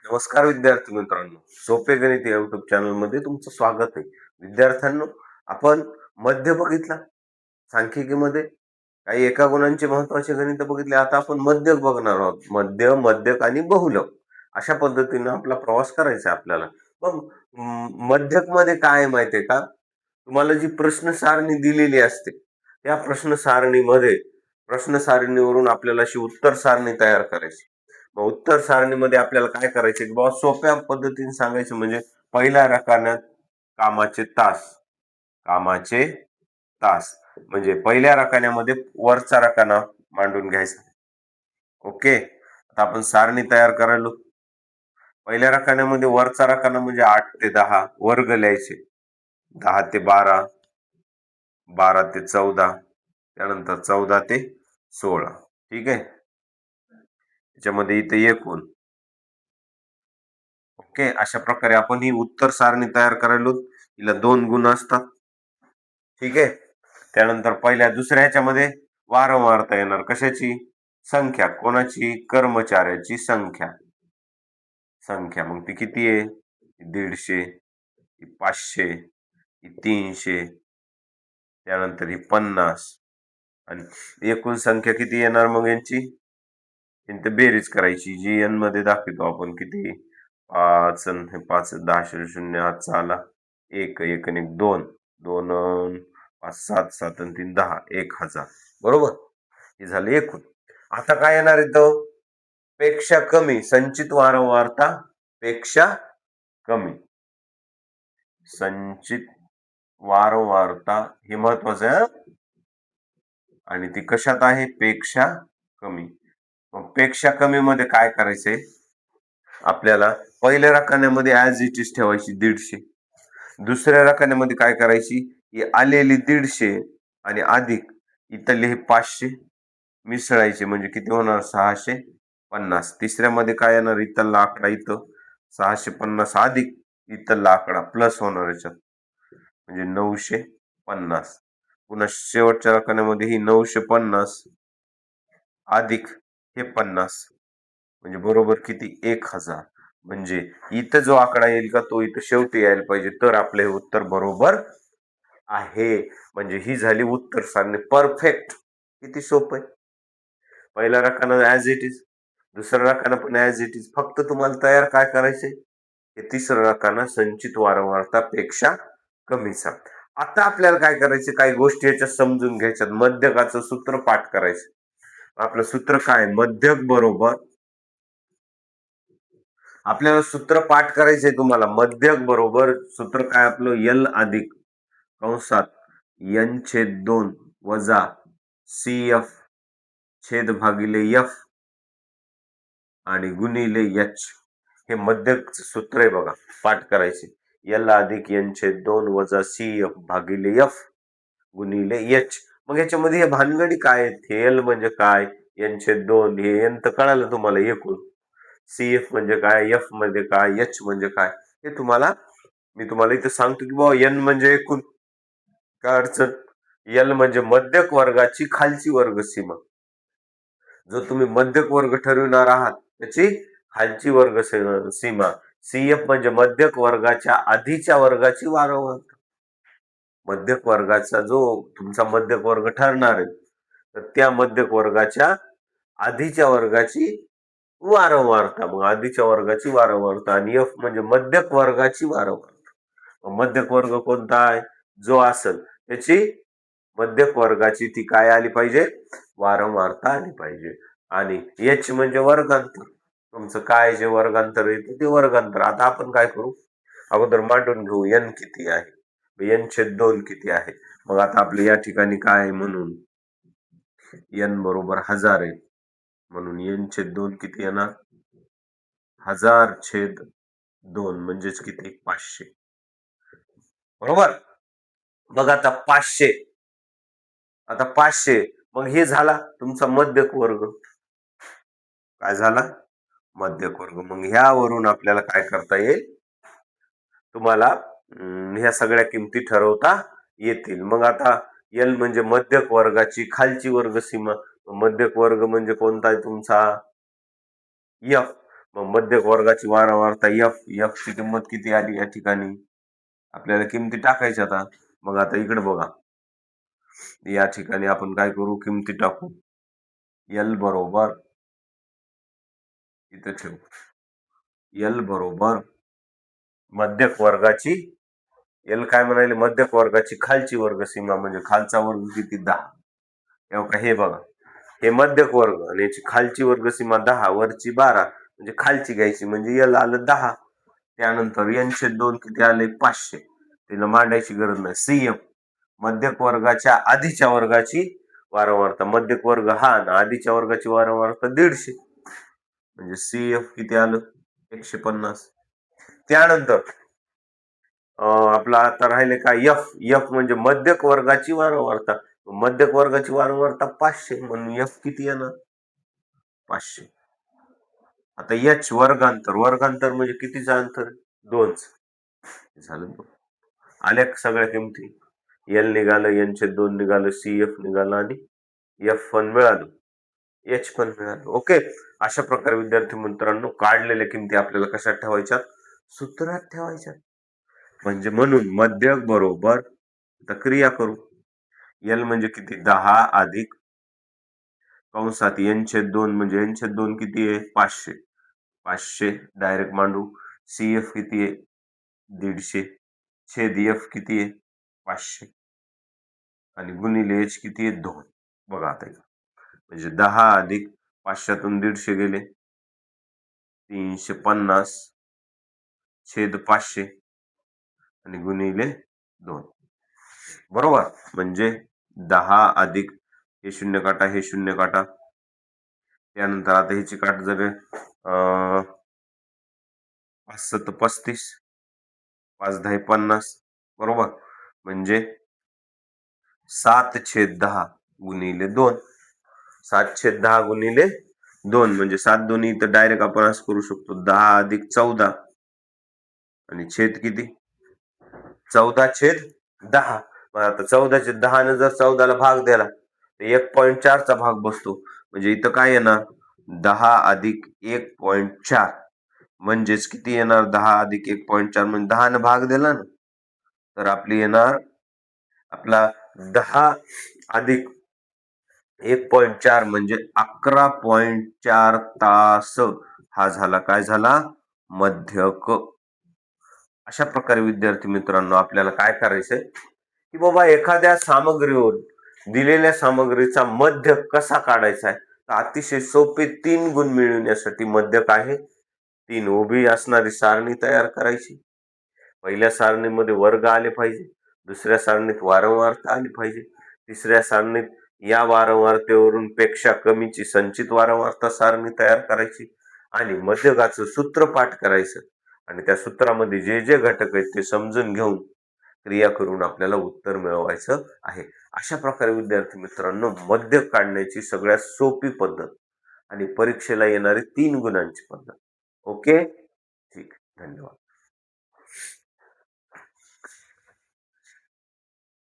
नमस्कार विद्यार्थी मित्रांनो, सोपे गणित या युट्यूब चॅनल मध्ये तुमचं स्वागत आहे. विद्यार्थ्यांनो, आपण मध्य बघितला सांख्यिकीमध्ये, काही एका गुणांचे महत्वाचे गणित बघितले. आता आपण मध्यक बघणार आहोत. मध्य, मध्यक आणि बहुलक अशा पद्धतीने आपला प्रवास करायचा आहे आपल्याला. मग मध्यक मध्ये काय आहे माहितीये का? तुम्हाला जी प्रश्न सारणी दिलेली असते त्या प्रश्न सारणीवरून आपल्याला अशी उत्तर सारणी तयार करायची. मग उत्तर सारणीमध्ये आपल्याला काय करायचे की बाबा सोप्या पद्धतीने सांगायचं म्हणजे पहिल्या रकान्यात कामाचे तास म्हणजे पहिल्या रकान्यामध्ये वरचा रकाना मांडून घ्यायचा. ओके, आता आपण सारणी तयार करायला. पहिल्या रकान्यामध्ये वरचा रकाना म्हणजे 8 ते 10 वर्ग लिहायचे, 10 ते 12, 12 ते 14, त्यानंतर 14 ते 16. ठीक आहे, त्याच्यामध्ये इथे एकूण. ओके, अशा प्रकारे आपण ही उत्तर सारणी तयार करायला. हिला 2 गुण असतात. ठीक आहे, त्यानंतर दुसऱ्या ह्याच्यामध्ये वारंवारता येणार. कशाची? संख्या. कोणाची? कर्मचाऱ्याची संख्या. मग ती किती आहे? 150, 500, 300, त्यानंतर ही 50 आणि एकूण संख्या किती येणार मग यांची? इंत बेरीज करायची जी एन मध्ये दाखवतो आपण. किती? 5 हे 5 10 0 हातचा आला 1 1 आणि 2 2 5 7 7 आणि 3 10 1000. बरोबर, हे झाले एकूण. आता काय येणार इथं? पेक्षा कमी. संचित वारंवारता पेक्षा कमी. संचित वारंवारता हे महत्वाचं आहे आणि ती कशात आहे? पेक्षा कमी. मग पेक्षा कमी मध्ये काय करायचंय आपल्याला? पहिल्या रकान्यामध्ये ऍज इट इज ठेवायची 150. दुसऱ्या रकान्यामध्ये काय करायची? ही आलेली 150 आणि अधिक इथले हे 500 मिसळायचे म्हणजे किती होणार? 650. तिसऱ्यामध्ये काय येणार? इथला आकडा इथं 650 अधिक इथला आकडा प्लस होणार याच्यात म्हणजे 950. पुन्हा शेवटच्या रकान्यामध्ये ही 950 अधिक हे 50 म्हणजे बरोबर किती? 1000. म्हणजे इथं जो आकडा येईल का तो इथं शेवटी यायला पाहिजे, तर आपले हे उत्तर बरोबर आहे. म्हणजे ही झाली उत्तर सारणी परफेक्ट. किती सोपं आहे. पहिला रकाना ऍज इट इज, दुसरा रकाना पण ऍज इट इज. फक्त तुम्हाला तयार काय करायचंय? हे तिसरा रकाना संचित वारंवारता पेक्षा कमीचा. आता आपल्याला काय करायचे? काही गोष्टी याच्यात समजून घ्यायच्यात. मध्यकाचं सूत्र पाठ करायचं. आपलं सूत्र काय? मध्यक बरोबर, आपल्याला सूत्र पाठ करायचंय तुम्हाला. मध्यक बरोबर सूत्र काय आपलं? एल अधिक कंसात n/2 वजा CF छेद भागिले F आणि गुणिले H. हे मध्यक सूत्र आहे बघा, पाठ करायचे. L अधिक n/2 वजा CF भागिले F गुणिले H. मग याच्यामध्ये हे भानगडी काय आहेत? हे L म्हणजे काय? n/2 हे n तर कळालं तुम्हाला एकूण. CF म्हणजे काय? F म्हणजे काय? H म्हणजे काय? हे मी तुम्हाला इथे सांगतो की बाबा n म्हणजे एकूण. काय अडचण? L म्हणजे मध्यक वर्गाची खालची वर्ग सीमा. जो तुम्ही मध्यक वर्ग ठरविणार आहात त्याची खालची वर्ग सीमा. CF म्हणजे मध्यक वर्गाच्या आधीच्या वर्गाची वारंवारता. मध्यक वर्गाचा जो तुमचा मध्यक वर्ग ठरणार आहे तर त्या मध्यक वर्गाच्या आधीच्या वर्गाची वारंवारता. मग आधीच्या वर्गाची वारंवारता आणि F म्हणजे मध्यक वर्गाची वारंवारता. मध्यक वर्ग कोणता आहे? जो असेल त्याची मध्यक वर्गाची ती काय आली पाहिजे? वारंवारता आली पाहिजे. आणि H म्हणजे वर्गांतर. तुमचं काय जे वर्गांतर येते ते वर्गांतर. आता आपण काय करू? अगोदर मांडून घेऊ n किती आहे, n/2 किती आहे. मग आता आपल्या या ठिकाणी काय म्हणून n बरोबर 1000 आहे म्हणून n/2 किती येणार? 1000/2 म्हणजेच किती? 500. बरोबर. बघ आता 500. आता 500 मग हे झाला तुमचा मध्यक वर्ग. काय झाला? मध्यक वर्ग. मग ह्यावरून आपल्याला काय करता येईल? तुम्हाला ह्या सगळ्या किमती ठरवता येतील. मग आता L म्हणजे मध्यक वर्गाची खालची वर्ग सीमा. मध्यक वर्ग म्हणजे कोणता आहे तुमचा? F. मग मध्यक वर्गाची वारंवारता एफ, एफ ची किंमत किती आली या ठिकाणी आपल्याला किमती टाकायच्या. आता मग आता इकडे बघा, या ठिकाणी आपण काय करू, किमती टाकू. एल बरोबर इथे ठेवू, एल बरोबर मध्यक वर्गाची, एल काय म्हणाले, मध्यक वर्गाची खालची वर्ग सीमा म्हणजे खालचा वर्ग किती 10. हे बघा, हे मध्यक वर्ग आणि याची खालची वर्ग सीमा 10, वरची 12, म्हणजे खालची घ्यायची म्हणजे एल आलं 10. त्यानंतर n/2 किती आले 500, तिला मांडायची गरज नाही. सीएफ मध्यक वर्गाच्या आधीच्या वर्गाची वारंवारता, मध्यक वर्ग हा आणि आधीच्या वर्गाची वारंवारता 150, म्हणजे सीएफ किती आलं 150. त्यानंतर आपला आता राहिले काय एफ, एफ म्हणजे मध्यक वर्गाची वारंवारता, मध्यक वर्गाची वारंवारता 500 म्हणून एफ किती येणार 500. आता एच वर्गांतर, वर्गांतर म्हणजे कितीचं अंतर 2च झालं. आल्या सगळ्या किमती, एल निघालं, n/2 निघालं, सीएफ निघालं आणि एफ पण मिळालं, एच पण मिळालं. ओके, अशा प्रकारे विद्यार्थी मित्रांनो काढलेल्या किमती आपल्याला कशात ठेवायच्या, सूत्रात ठेवायच्या. म्हणजे म्हणून मध्यक बरोबर, आता क्रिया करू. एल म्हणजे किती 10 अधिक कंसात n/2 म्हणजे n/2 किती आहे 500, 500 डायरेक्ट मांडू. सीएफ किती आहे 150 छेद एफ किती आहे 500 आणि गुणिले एच किती आहे 2. बघा आता म्हणजे 10 अधिक 500तून 150 गेले 350 छेद 500 आणि गुणिले 2. बरोबर, म्हणजे 10 अधिक हे शून्य काटा, हे शून्य काटा. त्यानंतर आता ह्याची काट जर 5 35, 5 10 50, बरोबर, म्हणजे 7/10 गुणिले 2, 7/10 गुणिले 2 म्हणजे 7 दोन्ही तर डायरेक्ट आपण असं करू शकतो 10 अधिक 14 आणि छेद किती 14/10. मग आता 14/10 ने जर 14ला भाग दिला तर 1.4 चा भाग बसतो, म्हणजे इथं काय येणार 10 अधिक 1.4 म्हणजेच किती येणार 10 अधिक 1.4 म्हणजे 10 ने भाग दिला ना तर आपली येणार आपला 10 अधिक 1.4 म्हणजे 11.4 तास हा झाला काय झाला मध्यक. अशा प्रकारे विद्यार्थी मित्रांनो आपल्याला काय करायचंय की बाबा एखाद्या सामग्रीवर दिलेल्या सामग्रीचा मध्यक कसा काढायचा आहे, तर अतिशय सोपे 3 गुण मिळवण्यासाठी मध्यक आहे 3 उभी असणारी सारणी तयार करायची. पहिल्या सारणीमध्ये वर्ग आले पाहिजे, दुसऱ्या सारणीत वारंवारता आली पाहिजे, तिसऱ्या सारणीत या वारंवारतेवरून पेक्षा कमीची संचित वारंवारता सारणी तयार करायची आणि मध्यकाचं सूत्र पाठ करायचं आणि त्या सूत्रामध्ये जे जे घटक आहेत ते समजून घेऊन क्रिया करून आपल्याला उत्तर मिळवायचं आहे. अशा प्रकारे विद्यार्थी मित्रांनो मध्यक काढण्याची सगळ्यात सोपी पद्धत आणि परीक्षेला येणारी 3 गुणांची पद्धत. ओके, ठीक, धन्यवाद.